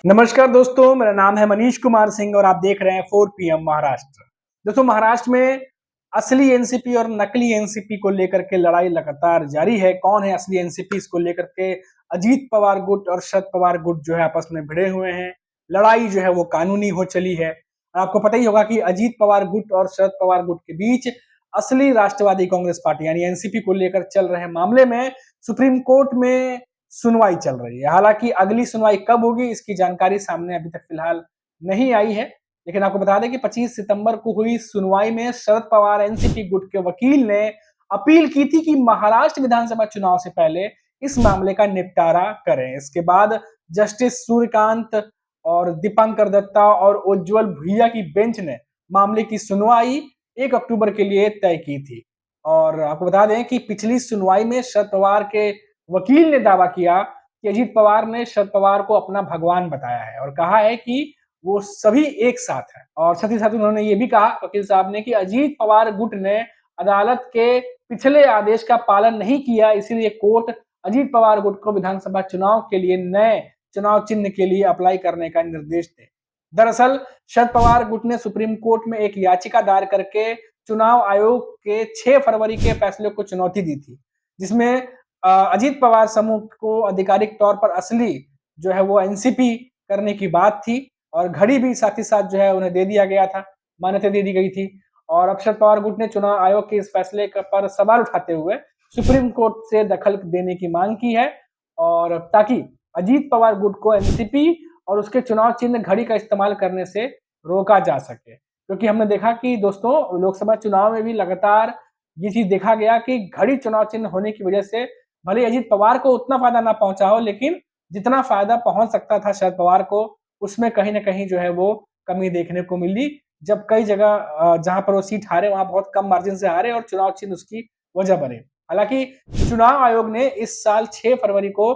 नमस्कार दोस्तों, मेरा नाम है मनीष कुमार सिंह और आप देख रहे हैं 4 PM महाराष्ट्र। दोस्तों, महाराष्ट्र में असली एनसीपी और नकली एनसीपी को लेकर के लड़ाई लगातार जारी है। कौन है असली एनसीपी, इसको लेकर के अजीत पवार गुट और शरद पवार गुट जो है आपस में भिड़े हुए हैं। लड़ाई जो है वो कानूनी हो चली है। आपको पता ही होगा कि अजीत पवार गुट और शरद पवार गुट के बीच असली राष्ट्रवादी कांग्रेस पार्टी यानी एनसीपी को लेकर चल रहे मामले में सुप्रीम कोर्ट में सुनवाई चल रही है। हालांकि अगली सुनवाई कब होगी इसकी जानकारी सामने अभी तक फिलहाल नहीं आई है, लेकिन आपको बता दें कि 25 सितंबर को हुई सुनवाई में शरद पवार एनसीपी गुट के वकील ने अपील की थी कि महाराष्ट्र विधानसभा चुनाव से पहले इस मामले का निपटारा करें। इसके बाद जस्टिस सूर्यकांत और दीपांकर दत्ता और उज्जवल भुइया की बेंच ने मामले की सुनवाई 1 अक्टूबर के लिए तय की थी। और आपको बता दें कि पिछली सुनवाई में शरद पवार के वकील ने दावा किया कि अजीत पवार ने शरद पवार को अपना भगवान बताया है और कहा है कि वो सभी एक साथ हैं। और साथ ही साथ उन्होंने ये भी कहा वकील साहब ने कि अजीत पवार गुट ने अदालत के पिछले आदेश का पालन नहीं किया, इसीलिए कोर्ट अजीत पवार गुट को विधानसभा चुनाव के लिए नए चुनाव चिन्ह के लिए अप्लाई करने का निर्देश दे। दरअसल शरद पवार गुट ने सुप्रीम कोर्ट में एक याचिका दायर करके चुनाव आयोग के 6 फरवरी के फैसले को चुनौती दी थी, जिसमें अजीत पवार समूह को आधिकारिक तौर पर असली जो है वो एनसीपी करने की बात थी और घड़ी भी साथ ही साथ जो है उन्हें दे दिया गया था, मान्यता दे दी गई थी। और अब शरद पवार गुट ने चुनाव आयोग के इस फैसले पर सवाल उठाते हुए सुप्रीम कोर्ट से दखल देने की मांग की है और ताकि अजीत पवार गुट को एनसीपी और उसके चुनाव चिन्ह घड़ी का इस्तेमाल करने से रोका जा सके। क्योंकि हमने देखा कि दोस्तों लोकसभा चुनाव में भी लगातार ये चीज देखा गया कि घड़ी चुनाव चिन्ह होने की वजह से भले अजीत पवार को उतना फायदा ना पहुंचा हो, लेकिन जितना फायदा पहुंच सकता था शरद पवार को उसमें कहीं ना कहीं जो है वो कमी देखने को मिली। जब कई जगह जहां पर वो सीट हारे वहां बहुत कम मार्जिन से हारे और चुनाव चिन्ह उसकी वजह बने। हालांकि चुनाव आयोग ने इस साल 6 फरवरी को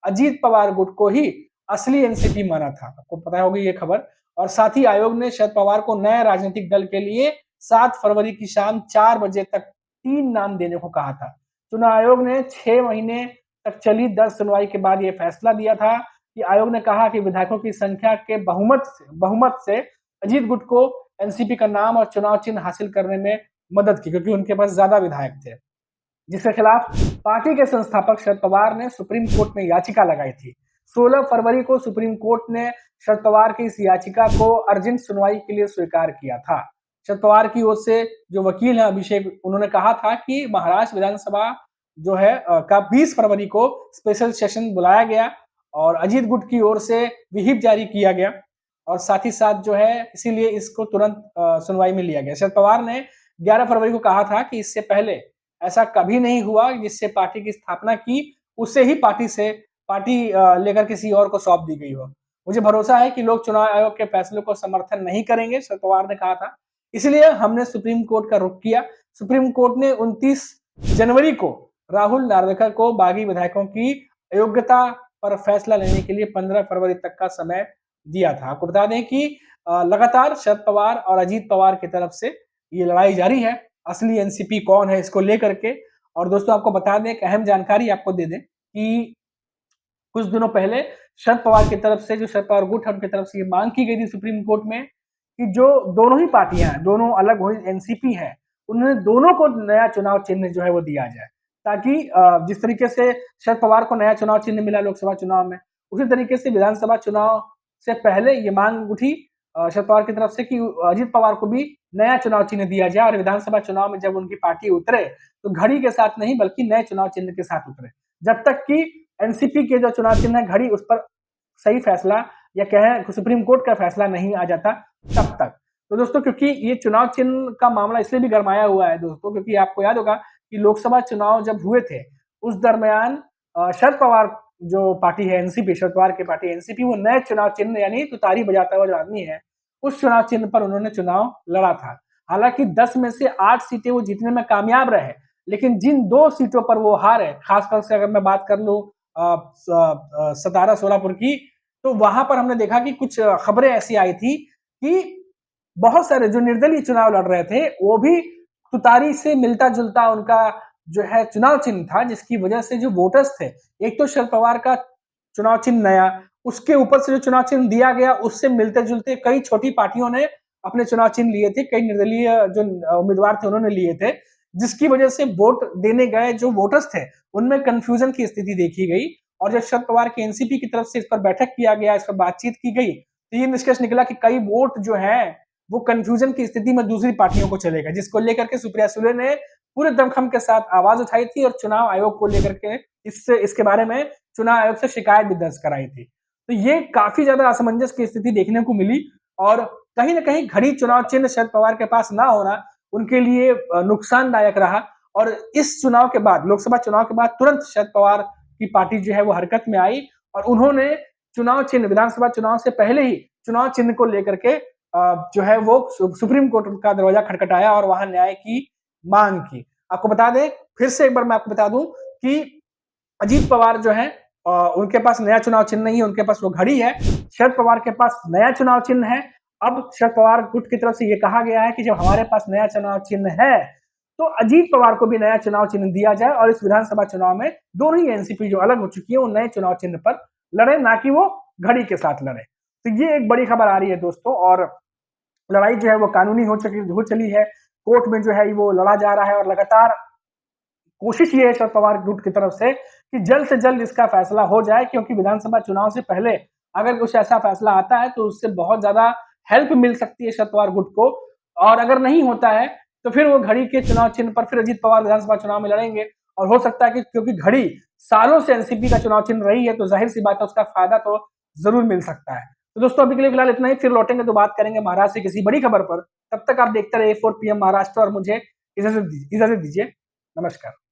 अजीत पवार गुट को ही असली एनसीपी माना था, आपको पता होगी ये खबर। और साथ ही आयोग ने शरद पवार को नए राजनीतिक दल के लिए 7 फरवरी की शाम 4 बजे तक 3 नाम देने को कहा था। चुनाव आयोग ने 6 महीने तक चली 10 सुनवाई के बाद यह फैसला दिया था कि आयोग ने कहा कि विधायकों की संख्या के बहुमत से अजीत गुट को एनसीपी का नाम और चुनाव चिन्ह हासिल करने में मदद की, क्योंकि उनके पास ज्यादा विधायक थे, जिसके खिलाफ पार्टी के संस्थापक शरद पवार ने सुप्रीम कोर्ट में याचिका लगाई थी। 16 फरवरी को सुप्रीम कोर्ट ने शरद पवार की इस याचिका को अर्जेंट सुनवाई के लिए स्वीकार किया था। शरद पवार की ओर से जो वकील है अभिषेक, उन्होंने कहा था कि महाराष्ट्र विधानसभा जो है का 20 फरवरी को स्पेशल सेशन बुलाया गया और अजीत गुट की ओर से विहिप जारी किया गया और साथ ही साथ जो है इसीलिए इसको तुरंत सुनवाई में लिया गया। शरद पवार ने 11 फरवरी को कहा था कि इससे पहले ऐसा कभी नहीं हुआ जिससे पार्टी की स्थापना की उससे ही पार्टी लेकर किसी और को सौंप दी गई हो। मुझे भरोसा है कि लोग चुनाव आयोग के फैसले को समर्थन नहीं करेंगे, शरद पवार ने कहा था। इसलिए हमने सुप्रीम कोर्ट का रुख किया। सुप्रीम कोर्ट ने 29 जनवरी को राहुल नार्वेकर को बागी विधायकों की अयोग्यता पर फैसला लेने के लिए 15 फरवरी तक का समय दिया था। आपको बता दें कि लगातार शरद पवार और अजीत पवार की तरफ से ये लड़ाई जारी है, असली एनसीपी कौन है इसको लेकर के। और दोस्तों आपको बता दें, एक अहम जानकारी आपको दे दें कि कुछ दिनों पहले शरद पवार की तरफ से, जो शरद पवार गुट है उनकी तरफ से ये मांग की गई थी सुप्रीम कोर्ट में कि जो दोनों ही पार्टियां हैं, दोनों अलग हुई एनसीपी है, उन्होंने दोनों को नया चुनाव चिन्ह जो है वो दिया जाए, ताकि जिस तरीके से शरद पवार को नया चुनाव चिन्ह मिला लोकसभा चुनाव में, उसी तरीके से विधानसभा चुनाव से पहले ये मांग उठी शरद पवार की तरफ से कि अजीत पवार को भी नया चुनाव चिन्ह दिया जाए और विधानसभा चुनाव में जब उनकी पार्टी उतरे तो घड़ी के साथ नहीं बल्कि नए चुनाव चिन्ह के साथ उतरे, जब तक कि एनसीपी के जो चुनाव चिन्ह है घड़ी, उस पर सही फैसला या कहें सुप्रीम कोर्ट का फैसला नहीं आ जाता तब तक। तो दोस्तों क्योंकि ये चुनाव चिन्ह का मामला इसलिए भी गरमाया हुआ है दोस्तों, क्योंकि आपको याद होगा कि लोकसभा चुनाव जब हुए थे उस दरमियान शरद पवार जो पार्टी है एनसीपी, शरद पवार की पार्टी एनसीपी, वो नए चुनाव चिन्ह यानी तुतारी बजाता हुआ जो आदमी है उस चुनाव चिन्ह पर उन्होंने चुनाव लड़ा था। हालांकि 10 में से 8 सीटें वो जीतने में कामयाब रहे, लेकिन जिन 2 सीटों पर वो हारे, खासकर से अगर मैं बात कर लूं सतारा सोलापुर की, तो वहां पर हमने देखा कि कुछ खबरें ऐसी आई थी कि बहुत सारे जो निर्दलीय चुनाव लड़ रहे थे वो भी तुतारी से मिलता जुलता उनका जो है चुनाव चिन्ह था, जिसकी वजह से जो वोटर्स थे, एक तो शरद पवार का चुनाव चिन्ह नया, उसके ऊपर से जो चुनाव चिन्ह दिया गया उससे मिलते जुलते कई छोटी पार्टियों ने अपने चुनाव चिन्ह लिए थे, कई निर्दलीय जो उम्मीदवार थे उन्होंने लिए थे, जिसकी वजह से वोट देने गए जो वोटर्स थे उनमें कंफ्यूजन की स्थिति देखी गई। और जब शरद पवार की एनसीपी की तरफ से इस पर बैठक किया गया, इस पर बातचीत की गई, तो ये निष्कर्ष निकला कि कई वोट जो है वो कंफ्यूजन की स्थिति में दूसरी पार्टियों को चले गए, जिसको लेकर के सुप्रिया सुले ने पूरे दमखम के साथ आवाज उठाई थी और चुनाव आयोग को लेकर के इसके बारे में चुनाव आयोग से शिकायत भी दर्ज कराई थी। तो ये काफी ज्यादा असमंजस की स्थिति देखने को मिली और कहीं ना कहीं घड़ी चुनाव चिन्ह शरद पवार के पास ना होना उनके लिए नुकसानदायक रहा। और इस चुनाव के बाद, लोकसभा चुनाव के बाद तुरंत शरद पवार की पार्टी जो है वो हरकत में आई और उन्होंने चुनाव चिन्ह, विधानसभा चुनाव से पहले ही चुनाव चिन्ह को लेकर के जो है वो सुप्रीम कोर्ट का दरवाजा खटखटाया और वहां न्याय की मांग की। आपको बता दें, फिर से एक बार मैं आपको बता दूं कि अजीत पवार जो है उनके पास नया चुनाव चिन्ह नहीं है, उनके पास वो घड़ी है। शरद पवार के पास नया चुनाव चिन्ह है। अब शरद पवार गुट की तरफ से ये कहा गया है कि जब हमारे पास नया चुनाव चिन्ह है तो अजीत पवार को भी नया चुनाव चिन्ह दिया जाए और इस विधानसभा चुनाव में दोनों ही एनसीपी जो अलग हो चुकी है वो नए चुनाव चिन्ह पर लड़े, ना कि वो घड़ी के साथ लड़े। तो ये एक बड़ी खबर आ रही है दोस्तों और लड़ाई जो है वो कानूनी हो चली है, कोर्ट में जो है वो लड़ा जा रहा है और लगातार कोशिश ये है शरद पवार गुट की तरफ से कि जल्द से जल्द इसका फैसला हो जाए, क्योंकि विधानसभा चुनाव से पहले अगर कुछ ऐसा फैसला आता है तो उससे बहुत ज्यादा हेल्प मिल सकती है शरद पवार गुट को। और अगर नहीं होता है तो फिर वो घड़ी के चुनाव चिन्ह पर फिर अजीत पवार विधानसभा चुनाव में लड़ेंगे और हो सकता है कि क्योंकि घड़ी सालों से एनसीपी का चुनाव चिन्ह रही है तो जाहिर सी बात है उसका फायदा तो जरूर मिल सकता है। तो दोस्तों अभी के लिए फिलहाल इतना ही, फिर लौटेंगे तो बात करेंगे महाराष्ट्र की किसी बड़ी खबर पर। तब तक आप देखते रहिए 4 PM महाराष्ट्र और मुझे इजाजत दीजिए। नमस्कार।